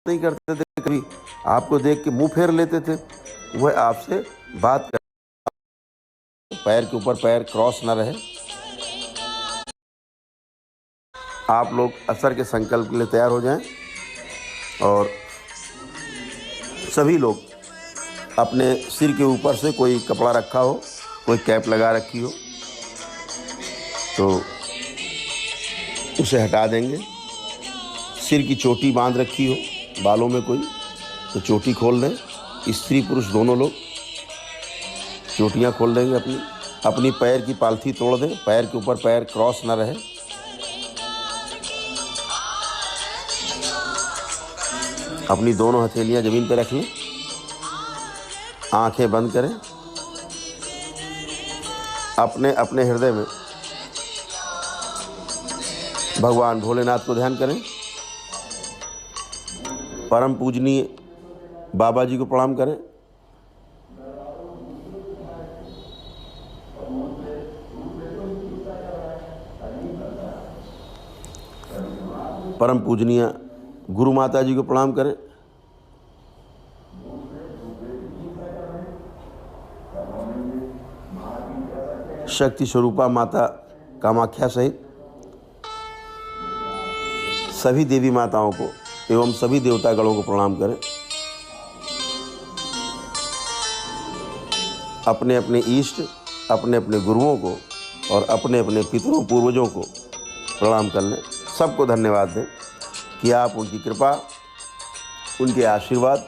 नहीं करते थे, कभी आपको देख के मुंह फेर लेते थे, वह आपसे बात कर, पैर के ऊपर पैर क्रॉस न रहे। आप लोग असर के संकल्प के लिए तैयार हो जाएं और सभी लोग अपने सिर के ऊपर से कोई कपड़ा रखा हो, कोई कैप लगा रखी हो तो उसे हटा देंगे। सिर की चोटी बांध रखी हो बालों में कोई तो चोटी खोल दें। स्त्री पुरुष दोनों लोग चोटियां खोल देंगे अपनी पैर की पालथी तोड़ दें, पैर के ऊपर पैर क्रॉस न रहे। अपनी दोनों हथेलियां जमीन पर रख लें, आंखें बंद करें, अपने अपने हृदय में भगवान भोलेनाथ को ध्यान करें, परम पूजनीय बाबा जी को प्रणाम करें। परम पूजनीय गुरु माता जी को प्रणाम करें। शक्ति स्वरूपा माता कामाख्या सहित सभी देवी माताओं को एवं सभी देवतागणों को प्रणाम करें। अपने अपने इष्ट, अपने अपने गुरुओं को और अपने अपने पितरों पूर्वजों को प्रणाम कर लें। सबको धन्यवाद दें कि आप उनकी कृपा, उनके आशीर्वाद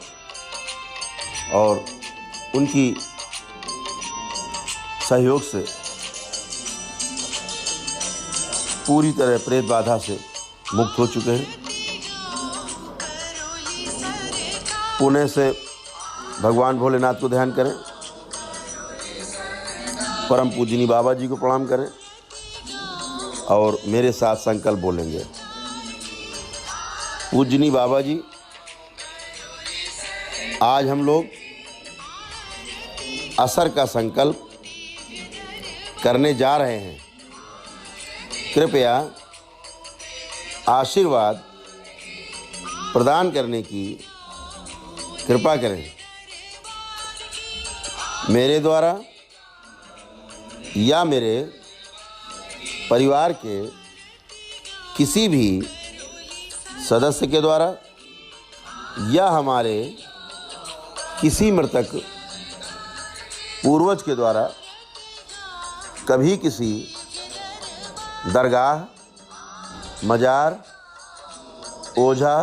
और उनकी सहयोग से पूरी तरह प्रेत बाधा से मुक्त हो चुके हैं। पुणे से भगवान भोलेनाथ को ध्यान करें, परम पूजनी बाबा जी को प्रणाम करें और मेरे साथ संकल्प बोलेंगे। पूजनी बाबा जी, आज हम लोग असर का संकल्प करने जा रहे हैं। कृपया आशीर्वाद प्रदान करने की कृपा करें। मेरे द्वारा या मेरे परिवार के किसी भी सदस्य के द्वारा या हमारे किसी मृतक पूर्वज के द्वारा कभी किसी दरगाह, मजार, ओझा,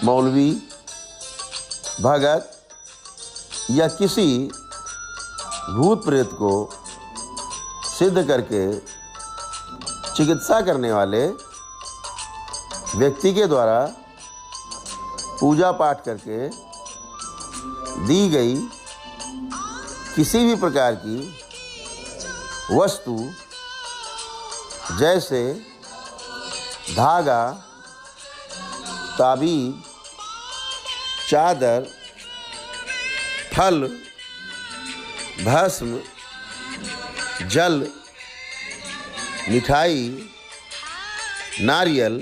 मौलवी, भगत या किसी भूत प्रेत को सिद्ध करके चिकित्सा करने वाले व्यक्ति के द्वारा पूजा पाठ करके दी गई किसी भी प्रकार की वस्तु जैसे धागा, ताबीज, चादर, फल, भस्म, जल, मिठाई, नारियल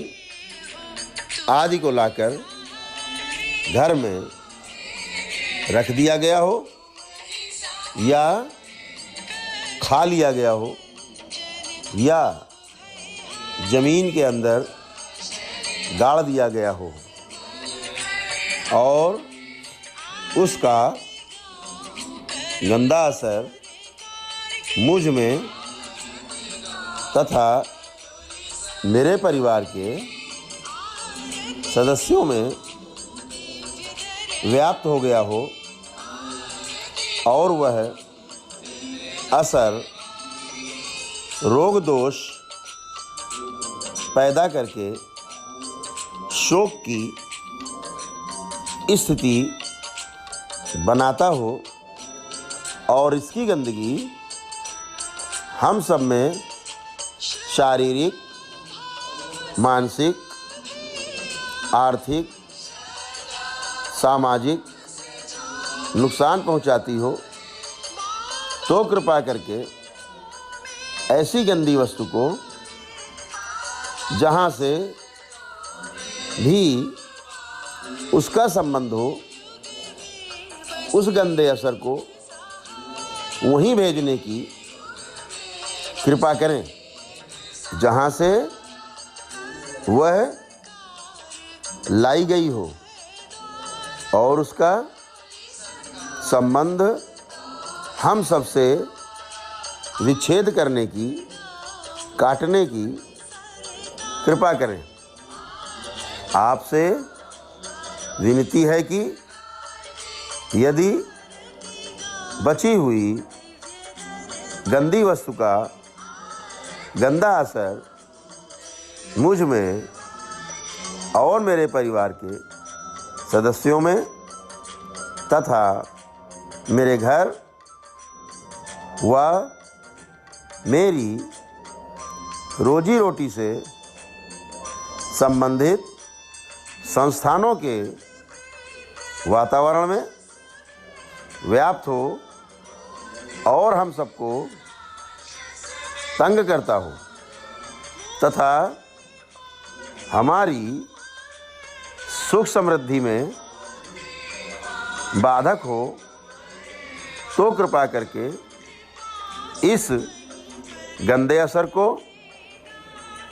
आदि को लाकर घर में रख दिया गया हो या खा लिया गया हो या जमीन के अंदर गाड़ दिया गया हो और उसका गंदा असर मुझ में तथा मेरे परिवार के सदस्यों में व्याप्त हो गया हो और वह असर रोग दोष पैदा करके शोक की स्थिति बनाता हो और इसकी गंदगी हम सब में शारीरिक, मानसिक, आर्थिक, सामाजिक नुकसान पहुंचाती हो तो कृपा करके ऐसी गंदी वस्तु को जहाँ से भी उसका संबंध हो, उस गंदे असर को वहीं भेजने की कृपा करें जहाँ से वह लाई गई हो, और उसका संबंध हम सबसे विच्छेद करने की, काटने की कृपा करें। आपसे विनती है कि यदि बची हुई गंदी वस्तु का गंदा असर मुझ में और मेरे परिवार के सदस्यों में तथा मेरे घर व मेरी रोजी रोटी से संबंधित संस्थानों के वातावरण में व्याप्त हो और हम सबको तंग करता हो तथा हमारी सुख समृद्धि में बाधक हो, तो कृपा करके इस गंदे असर को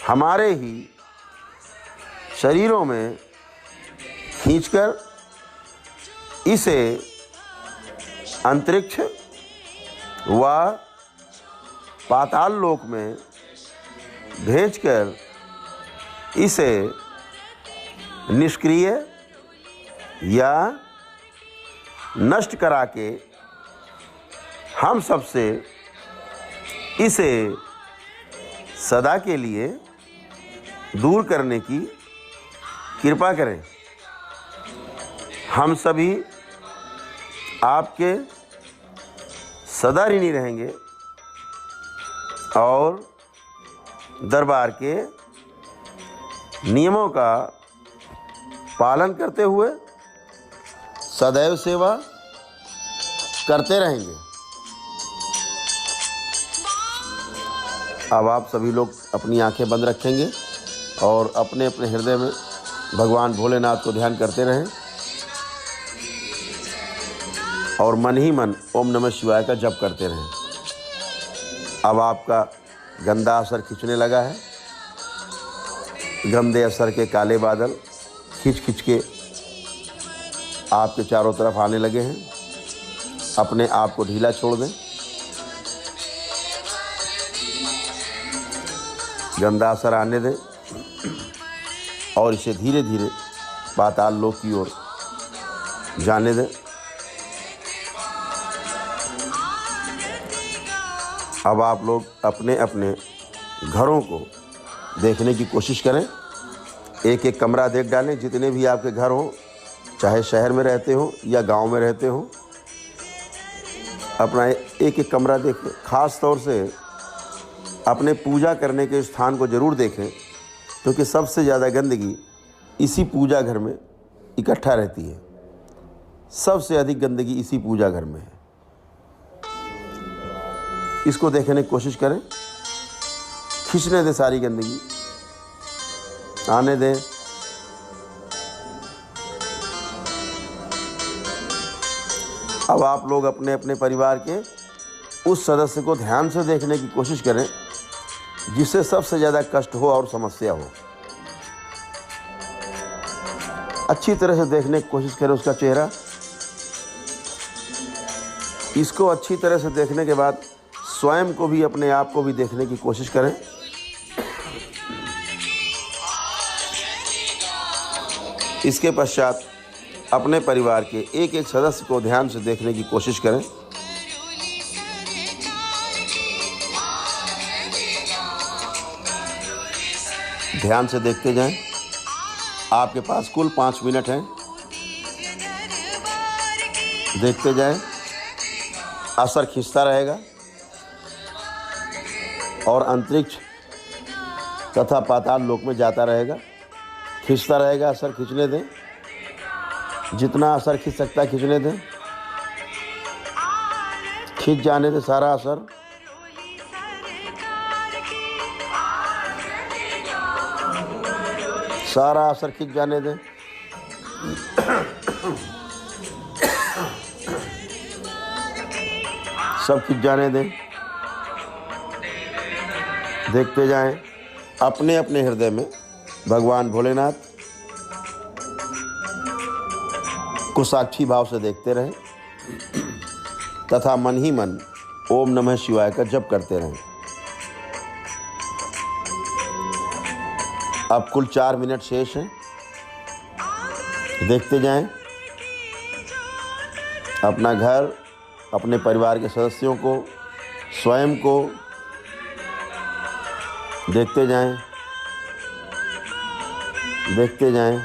हमारे ही शरीरों में खींचकर इसे अंतरिक्ष व पाताल लोक में भेजकर इसे निष्क्रिय या नष्ट करा के हम सबसे इसे सदा के लिए दूर करने की कृपा करें। हम सभी आपके सदा ऋणी रहेंगे और दरबार के नियमों का पालन करते हुए सदैव सेवा करते रहेंगे। अब आप सभी लोग अपनी आंखें बंद रखेंगे और अपने अपने हृदय में भगवान भोलेनाथ को ध्यान करते रहें और मन ही मन ओम नमः शिवाय का जप करते रहें। अब आपका गंदा असर खींचने लगा है। गंदे असर के काले बादल खींच के आपके चारों तरफ आने लगे हैं। अपने आप को ढीला छोड़ दें। गंदा असर आने दें और इसे धीरे धीरे पाताल लोक की ओर जाने दें। अब आप लोग अपने अपने घरों को देखने की कोशिश करें। एक एक कमरा देख डालें। जितने भी आपके घर हों, चाहे शहर में रहते हो या गांव में रहते हो, अपना एक एक कमरा देखें। ख़ास तौर से अपने पूजा करने के स्थान को ज़रूर देखें, क्योंकि सबसे ज़्यादा गंदगी इसी पूजा घर में इकट्ठा रहती है। सबसे अधिक गंदगी इसी पूजा घर में है। इसको देखने की कोशिश करें। खींचने दें सारी गंदगी, आने दें। अब आप लोग अपने अपने परिवार के उस सदस्य को ध्यान से देखने की कोशिश करें जिससे सबसे ज़्यादा कष्ट हो और समस्या हो। अच्छी तरह से देखने की कोशिश करें उसका चेहरा। इसको अच्छी तरह से देखने के बाद स्वयं को भी, अपने आप को भी देखने की कोशिश करें। इसके पश्चात अपने परिवार के एक एक सदस्य को ध्यान से देखने की कोशिश करें। ध्यान से देखते जाएं। आपके पास कुल 5 मिनट हैं। देखते जाएं। असर खींचता रहेगा और अंतरिक्ष तथा पाताल लोक में जाता रहेगा। खींचता रहेगा। असर खींचने दें। जितना असर खींच सकता है खींचने दें। खींच जाने दें सारा असर। सारा असर खींच जाने दें। सब खिंच जाने दें। देखते जाएं, अपने अपने हृदय में भगवान भोलेनाथ को साक्षी भाव से देखते रहें तथा मन ही मन ओम नमः शिवाय का जप करते रहें। अब कुल 4 मिनट शेष हैं। देखते जाएं, अपना घर, अपने परिवार के सदस्यों को, स्वयं को देखते जाएं, देखते जाएं।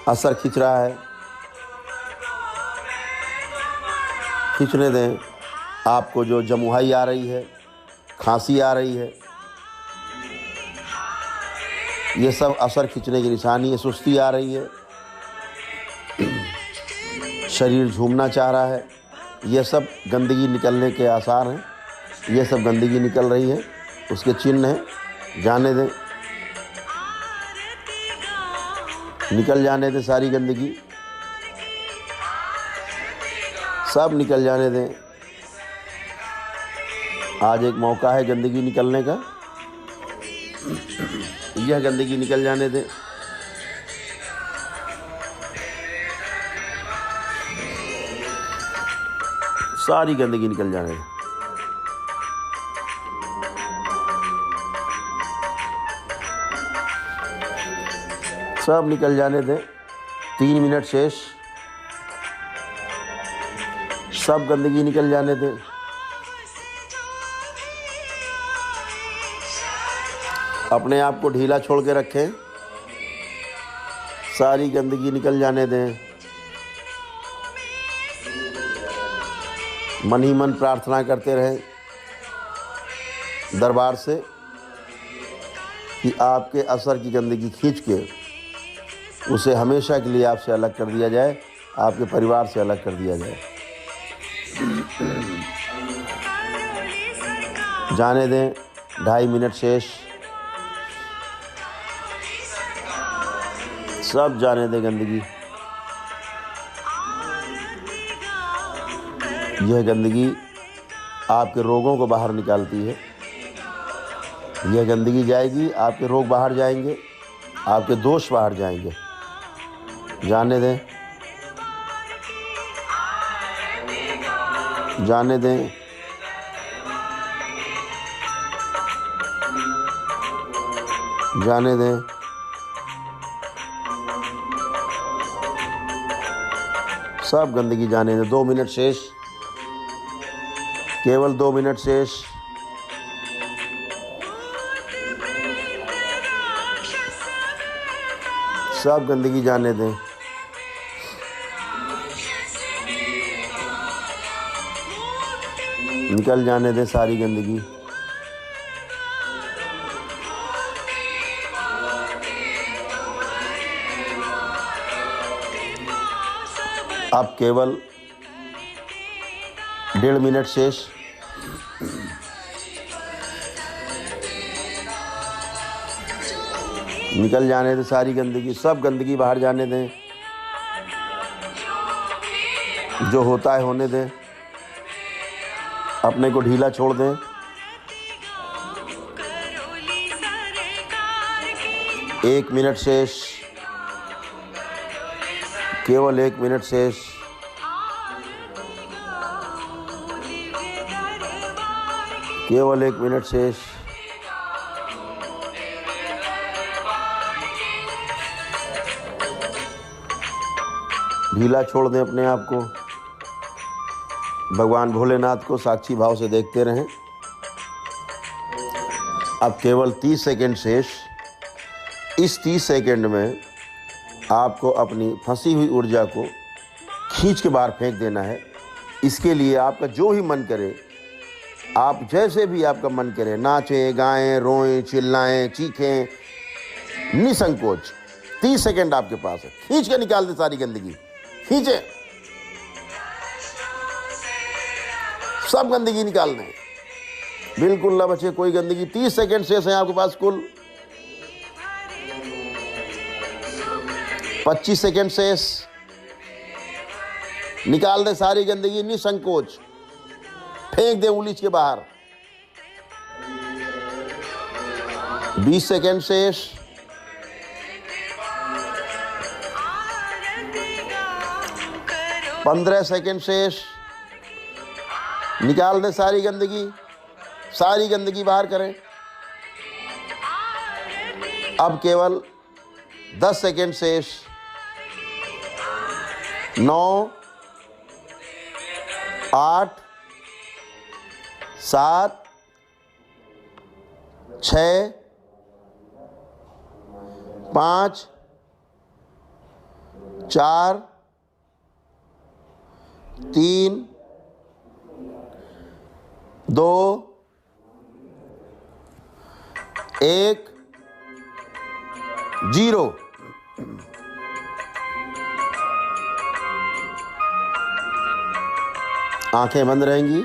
असर खिंच रहा है, खींचने दें। आपको जो जमुहाई आ रही है, खांसी आ रही है, ये सब असर खींचने की निशानी है। सुस्ती आ रही है, शरीर झूमना चाह रहा है, ये सब गंदगी निकलने के आसार हैं। ये सब गंदगी निकल रही है, उसके चिन्ह हैं। जाने दें, निकल जाने दें सारी गंदगी, सब निकल जाने दें। आज एक मौका है गंदगी निकलने का, यह गंदगी निकल जाने दें। सारी गंदगी निकल जाने दें। सब निकल जाने दें। 3 मिनट शेष। सब गंदगी निकल जाने दें। अपने आप को ढीला छोड़ के रखें। सारी गंदगी निकल जाने दें। मन ही मन प्रार्थना करते रहें दरबार से कि आपके असर की गंदगी खींच के उसे हमेशा के लिए आपसे अलग कर दिया जाए, आपके परिवार से अलग कर दिया जाए। जाने दें। 2.5 मिनट शेष। सब जाने दें गंदगी। यह गंदगी आपके रोगों को बाहर निकालती है। यह गंदगी जाएगी, आपके रोग बाहर जाएंगे, आपके दोष बाहर जाएंगे। जाने दें, जाने दें। जाने दें। सब गंदगी जाने दें। 2 मिनट शेष। केवल 2 मिनट शेष। सब गंदगी जाने दें। निकल जाने दें सारी गंदगी। अब केवल 1.5 मिनट शेष। निकल जाने दें सारी गंदगी। सब गंदगी बाहर जाने दें। जो होता है होने दें। अपने को ढीला छोड़ दें। एक मिनट शेष। केवल 1 मिनट शेष। केवल 1 मिनट शेष। ढीला छोड़ दें अपने आप को। भगवान भोलेनाथ को साक्षी भाव से देखते रहें। अब केवल 30 सेकंड शेष। इस 30 सेकंड में आपको अपनी फंसी हुई ऊर्जा को खींच के बाहर फेंक देना है। इसके लिए आपका जो ही मन करे, आप जैसे भी आपका मन करे, नाचें, गाएं, रोएं, चिल्लाएं, चीखें, निसंकोच। 30 सेकंड आपके पास है। खींच के निकाल दे सारी गंदगी। खींचे, सब गंदगी निकाल दें। बिल्कुल ना बचे कोई गंदगी। 30 सेकंड शेष है आपके पास कुल। 25 सेकंड शेष। निकाल दे सारी गंदगी निसंकोच, फेंक दे उंगली के बाहर। 20 सेकंड शेष। पंद्रह सेकंड शेष। निकाल दे सारी गंदगी बाहर करें। अब केवल 10 सेकंड शेष। 9, 8, 7, 6, 5, 4, 3, 2, 1, 0। आंखें बंद रहेंगी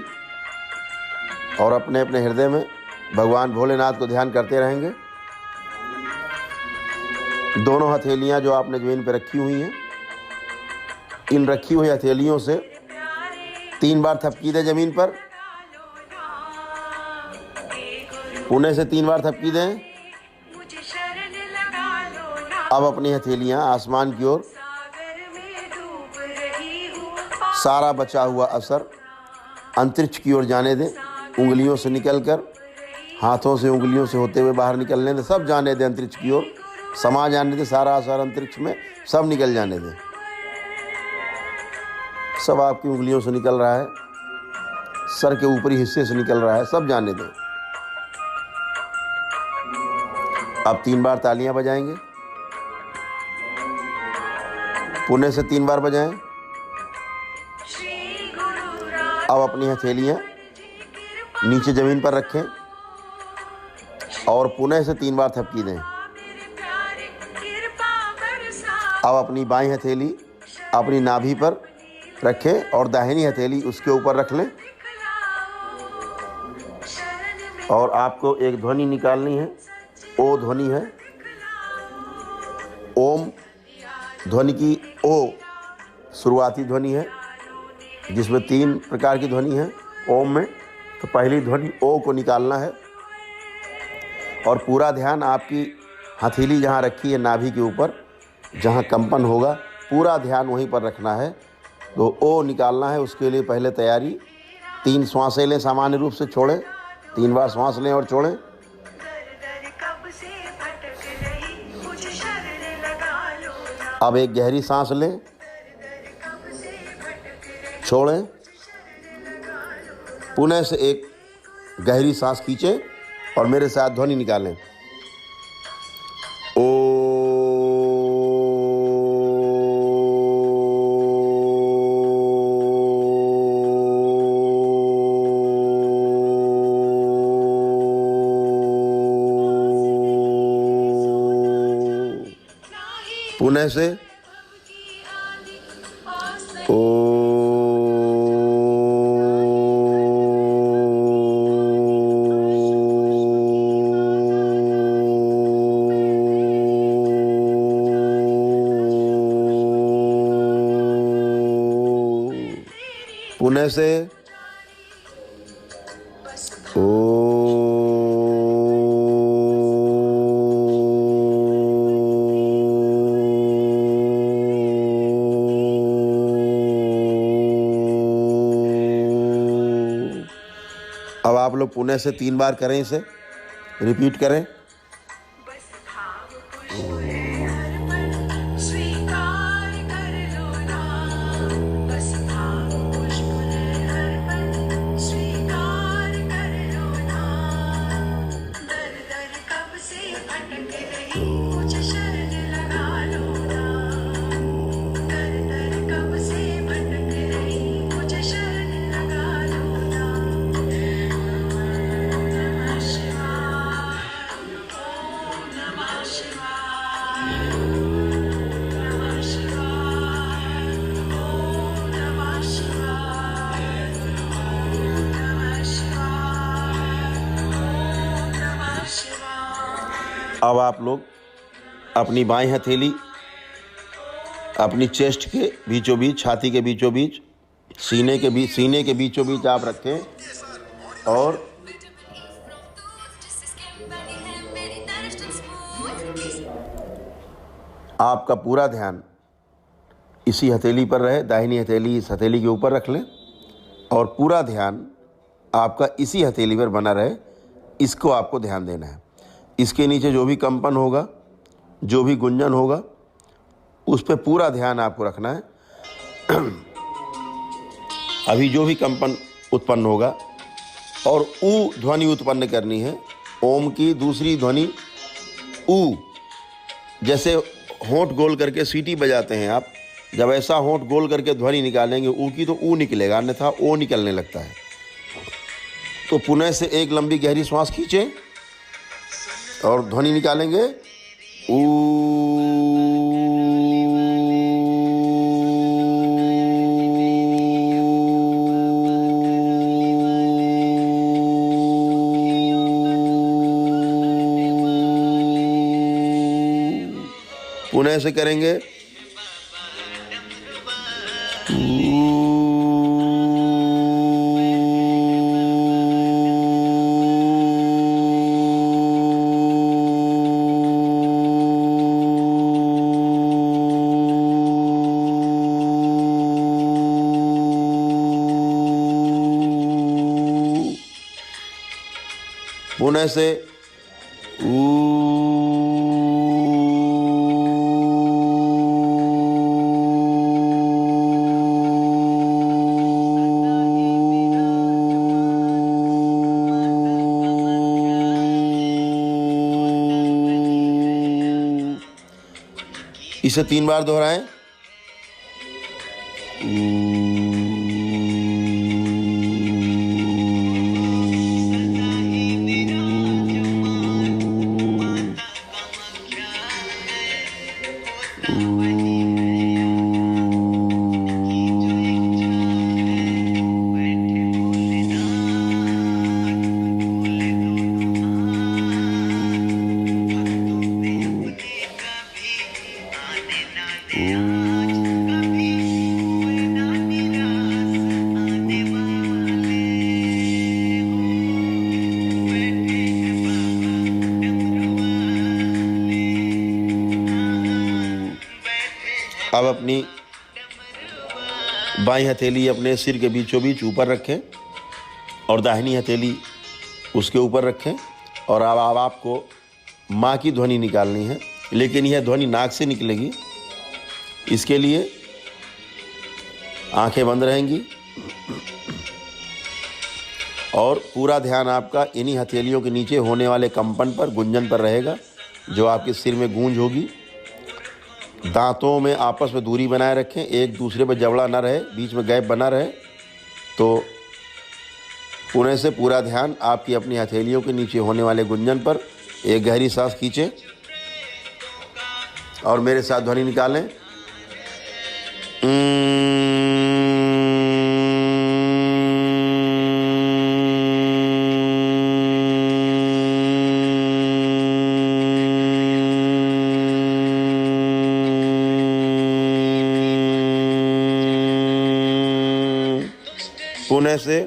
और अपने अपने हृदय में भगवान भोलेनाथ को ध्यान करते रहेंगे। दोनों हथेलियां जो आपने जमीन पर रखी हुई हैं, इन रखी हुई हथेलियों से 3 बार थपकी दे जमीन पर। पुणे से 3 बार थपकी दें। अब अपनी हथेलियां आसमान की ओर, सारा बचा हुआ असर अंतरिक्ष की ओर जाने दें। उंगलियों से निकलकर हाथों से, उंगलियों से होते हुए बाहर निकलने दें। सब जाने दें अंतरिक्ष की ओर, समा जाने दें। सारा असर अंतरिक्ष में सब निकल जाने दें। सब आपकी उंगलियों से निकल रहा है, सर के ऊपरी हिस्से से निकल रहा है, सब जाने दें। अब 3 बार तालियां बजाएंगे। पुणे से 3 बार बजाएं। अब अपनी हथेलियां नीचे जमीन पर रखें और पुणे से 3 बार थपकी दें। अब अपनी बाईं हथेली अपनी नाभि पर रखें और दाहिनी हथेली उसके ऊपर रख लें। और आपको एक ध्वनि निकालनी है। ओ ध्वनि है। ओम ध्वनि की ओ शुरुआती ध्वनि है, जिसमें 3 प्रकार की ध्वनि है ओम में। तो पहली ध्वनि ओ को निकालना है और पूरा ध्यान आपकी हथेली जहाँ रखी है नाभि के ऊपर, जहाँ कंपन होगा, पूरा ध्यान वहीं पर रखना है। तो ओ निकालना है। उसके लिए पहले तैयारी। 3 श्वासें लें, सामान्य रूप से छोड़ें। 3 बार श्वास लें और छोड़ें। अब एक गहरी सांस लें, छोड़ें। पुनः से एक गहरी सांस खींचें और मेरे साथ ध्वनि निकालें। ओ। पुनः से ओ। पुनः से ओ। अब आप लोग पुनः से 3 बार करें, इसे रिपीट करें। अब आप लोग अपनी बाईं हथेली अपनी चेस्ट के बीचों बीच, छाती के बीचों बीच, सीने के बीचों बीच आप रखें और आपका पूरा ध्यान इसी हथेली पर रहे। दाहिनी हथेली इस हथेली के ऊपर रख लें और पूरा ध्यान आपका इसी हथेली पर बना रहे। इसको आपको ध्यान देना है। इसके नीचे जो भी कंपन होगा, जो भी गुंजन होगा, उस पर पूरा ध्यान आपको रखना है। अभी जो भी कंपन उत्पन्न होगा और ऊ ध्वनि उत्पन्न करनी है। ओम की दूसरी ध्वनि ऊ, जैसे होंठ गोल करके सीटी बजाते हैं आप, जब ऐसा होंठ गोल करके ध्वनि निकालेंगे ऊ की तो ऊ निकलेगा, अन्यथा ओ निकलने लगता है। तो पुनः से एक लंबी गहरी श्वास खींचें और ध्वनि निकालेंगे ऊ। पुनः से करेंगे पुनः से इसे 3 बार दोहराएं। अब अपनी बाईं हथेली अपने सिर के बीचों बीच ऊपर रखें और दाहिनी हथेली उसके ऊपर रखें और अब आपको माँ की ध्वनि निकालनी है, लेकिन यह ध्वनि नाक से निकलेगी। इसके लिए आंखें बंद रहेंगी और पूरा ध्यान आपका इन्हीं हथेलियों के नीचे होने वाले कंपन पर, गुंजन पर रहेगा, जो आपके सिर में गूंज होगी। दांतों में आपस में दूरी बनाए रखें, एक दूसरे पर जबड़ा ना रहे, बीच में गैप बना रहे। तो पुणे से पूरा ध्यान आपकी अपनी हथेलियों के नीचे होने वाले गुंजन पर। एक गहरी सांस खींचें और मेरे साथ ध्वनि निकालें। पुणे से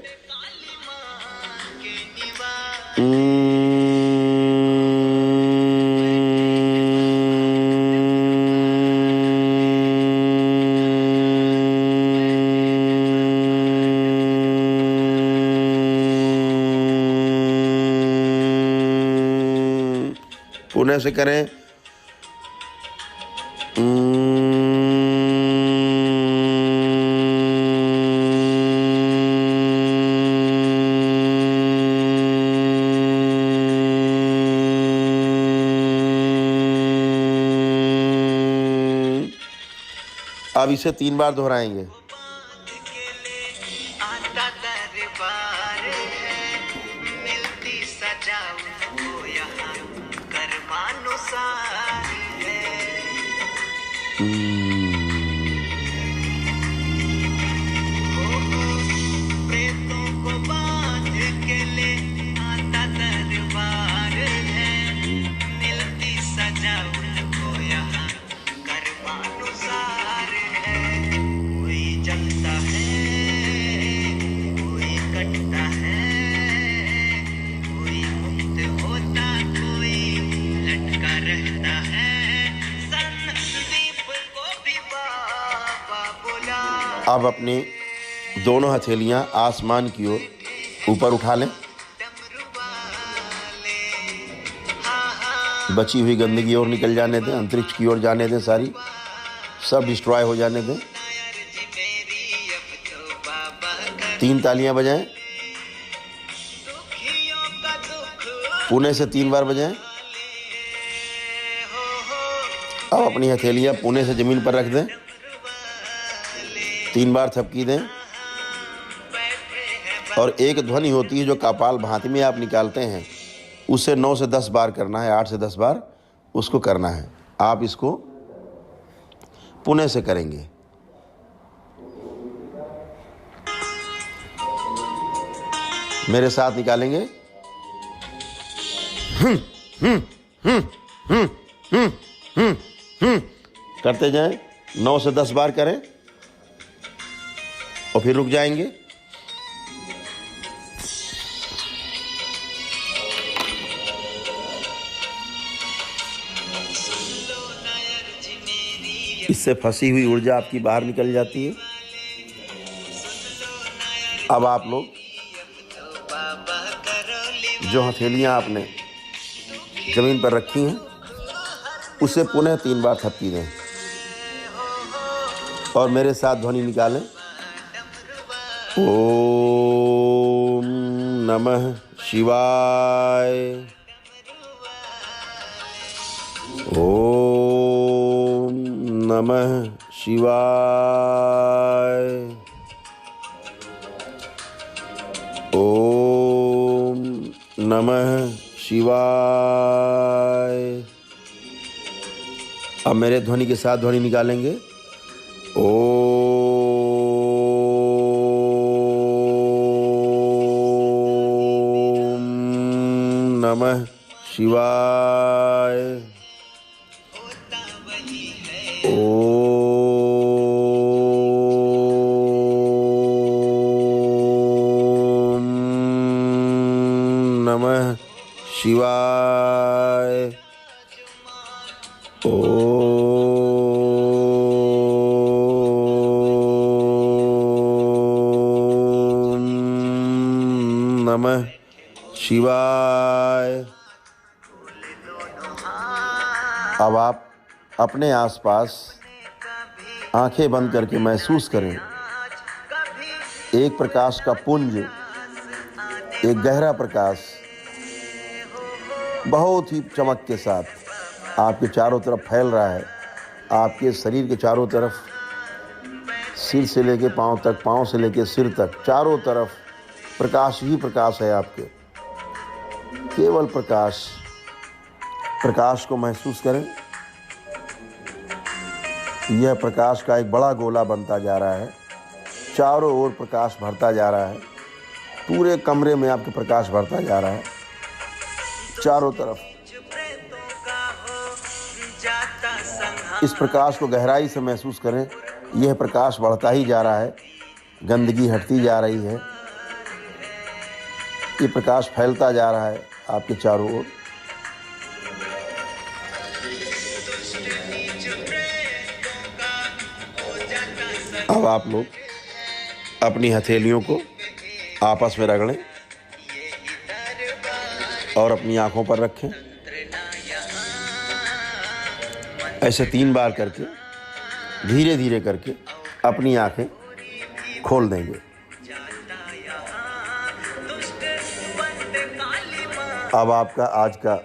पुणे से करें अब इसे 3 बार दोहराएंगे। अब अपनी दोनों हथेलियां आसमान की ओर ऊपर उठा लें। बची हुई गंदगी और निकल जाने दें, अंतरिक्ष की ओर जाने दें, सारी सब डिस्ट्रॉय हो जाने दें। 3 तालियां बजाएं, पुणे से 3 बार बजाएं। अब अपनी हथेलियां पुणे से जमीन पर रख दें, 3 बार थपकी दें और एक ध्वनि होती है जो कपाल भांति में आप निकालते हैं, उसे 9 से 10 बार करना है, 8 से 10 बार उसको करना है। आप इसको पुणे से करेंगे। मेरे साथ निकालेंगे। करते जाएं, 9 से 10 बार करें और फिर रुक जाएंगे। इससे फंसी हुई ऊर्जा आपकी बाहर निकल जाती है। अब आप लोग जो हथेलियां आपने जमीन पर रखी हैं उसे पुनः 3 बार थपकी दें और मेरे साथ ध्वनि निकालें। ओम नमः शिवाय। ओम नमः शिवाय। ओम नमः शिवाय। अब मेरे ध्वनि के साथ ध्वनि निकालेंगे। ओम नमः शिवाय। ओम नमः शिवाय। ओम नमः शिवाय। अब आप अपने आसपास आंखें बंद करके महसूस करें एक प्रकाश का पुंज, एक गहरा प्रकाश बहुत ही चमक के साथ आपके चारों तरफ फैल रहा है। आपके शरीर के चारों तरफ, सिर से लेके पांव तक, पांव से लेके सिर तक, चारों तरफ प्रकाश ही प्रकाश है। आपके केवल प्रकाश, प्रकाश को महसूस करें। यह प्रकाश का एक बड़ा गोला बनता जा रहा है, चारों ओर प्रकाश भरता जा रहा है, पूरे कमरे में आपके प्रकाश भरता जा रहा है चारों तरफ। इस प्रकाश को गहराई से महसूस करें। यह प्रकाश बढ़ता ही जा रहा है, गंदगी हटती जा रही है, ये प्रकाश फैलता जा रहा है आपके चारों ओर। अब आप लोग अपनी हथेलियों को आपस में रगड़ें और अपनी आंखों पर रखें। ऐसे 3 बार करके धीरे धीरे करके अपनी आंखें खोल देंगे। अब आपका आज का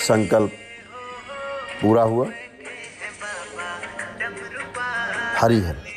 संकल्प पूरा हुआ। हरि हरि।